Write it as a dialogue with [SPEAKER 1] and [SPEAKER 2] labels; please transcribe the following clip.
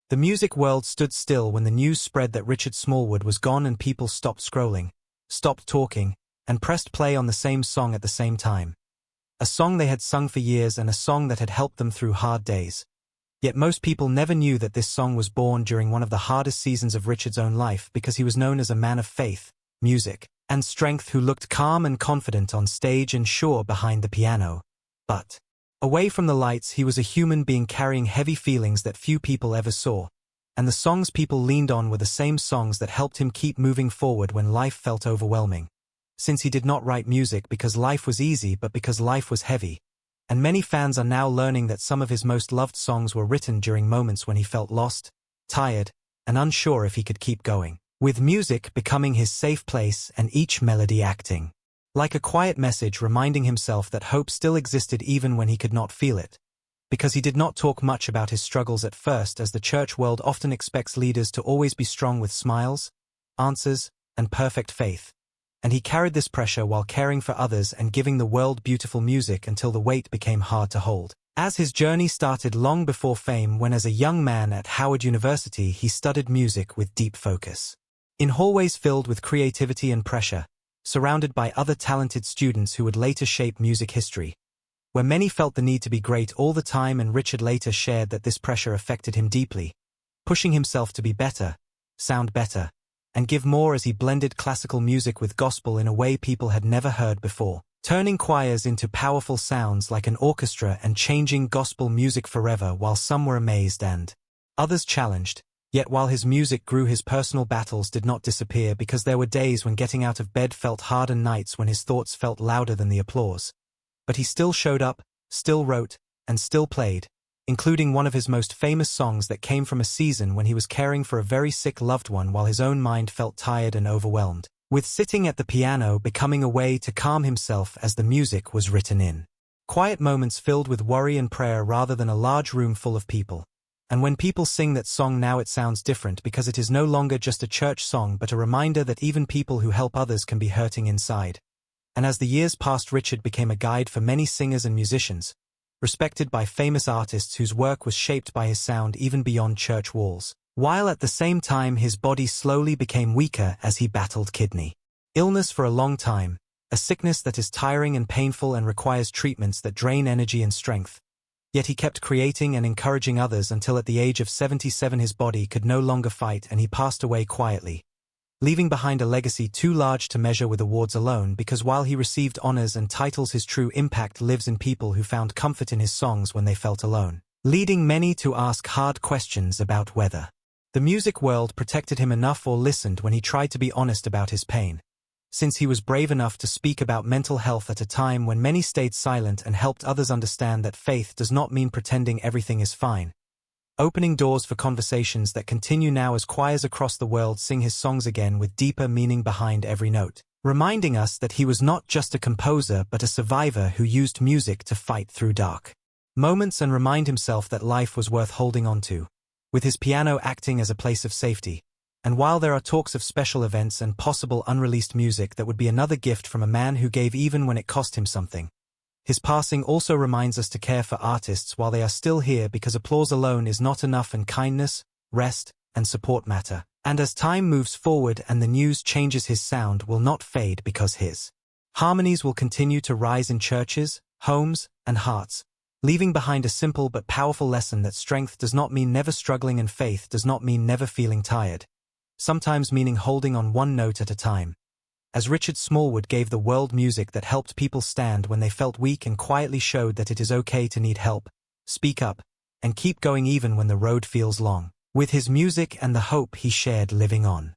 [SPEAKER 1] The music world stood still when the news spread that Richard Smallwood was gone, and people stopped scrolling, stopped talking, and pressed play on the same song at the same time. A song they had sung for years and a song that had helped them through hard days. Yet most people never knew that this song was born during one of the hardest seasons of Richard's own life, because he was known as a man of faith, music, and strength who looked calm and confident on stage and sure behind the piano. But away from the lights, he was a human being carrying heavy feelings that few people ever saw, and the songs people leaned on were the same songs that helped him keep moving forward when life felt overwhelming. Since he did not write music because life was easy but because life was heavy, and many fans are now learning that some of his most loved songs were written during moments when he felt lost, tired, and unsure if he could keep going, with music becoming his safe place and each melody acting like a quiet message, reminding himself that hope still existed even when he could not feel it. Because he did not talk much about his struggles at first, as the church world often expects leaders to always be strong with smiles, answers, and perfect faith. And he carried this pressure while caring for others and giving the world beautiful music until the weight became hard to hold. As his journey started long before fame, when as a young man at Howard University he studied music with deep focus. In hallways filled with creativity and pressure, surrounded by other talented students who would later shape music history, where many felt the need to be great all the time, and Richard later shared that this pressure affected him deeply, pushing himself to be better, sound better, and give more as he blended classical music with gospel in a way people had never heard before, turning choirs into powerful sounds like an orchestra and changing gospel music forever. While some were amazed and others challenged, yet while his music grew, his personal battles did not disappear, because there were days when getting out of bed felt hard and nights when his thoughts felt louder than the applause. But he still showed up, still wrote, and still played, including one of his most famous songs that came from a season when he was caring for a very sick loved one while his own mind felt tired and overwhelmed, with sitting at the piano becoming a way to calm himself as the music was written in quiet moments filled with worry and prayer rather than a large room full of people. And when people sing that song now, it sounds different, because it is no longer just a church song but a reminder that even people who help others can be hurting inside. And as the years passed, Richard became a guide for many singers and musicians, respected by famous artists whose work was shaped by his sound even beyond church walls, while at the same time his body slowly became weaker as he battled kidney illness for a long time, a sickness that is tiring and painful and requires treatments that drain energy and strength. Yet he kept creating and encouraging others until at the age of 77 his body could no longer fight and he passed away quietly, leaving behind a legacy too large to measure with awards alone, because while he received honors and titles, his true impact lives in people who found comfort in his songs when they felt alone, leading many to ask hard questions about whether the music world protected him enough or listened when he tried to be honest about his pain. Since he was brave enough to speak about mental health at a time when many stayed silent, and helped others understand that faith does not mean pretending everything is fine, opening doors for conversations that continue now as choirs across the world sing his songs again with deeper meaning behind every note, reminding us that he was not just a composer but a survivor who used music to fight through dark moments and remind himself that life was worth holding on to, with his piano acting as a place of safety. And while there are talks of special events and possible unreleased music that would be another gift from a man who gave even when it cost him something, his passing also reminds us to care for artists while they are still here, because applause alone is not enough and kindness, rest, and support matter. And as time moves forward and the news changes, his sound will not fade, because his harmonies will continue to rise in churches, homes, and hearts, leaving behind a simple but powerful lesson that strength does not mean never struggling and faith does not mean never feeling tired, sometimes meaning holding on one note at a time. As Richard Smallwood gave the world music that helped people stand when they felt weak and quietly showed that it is okay to need help, speak up, and keep going even when the road feels long, with his music and the hope he shared living on.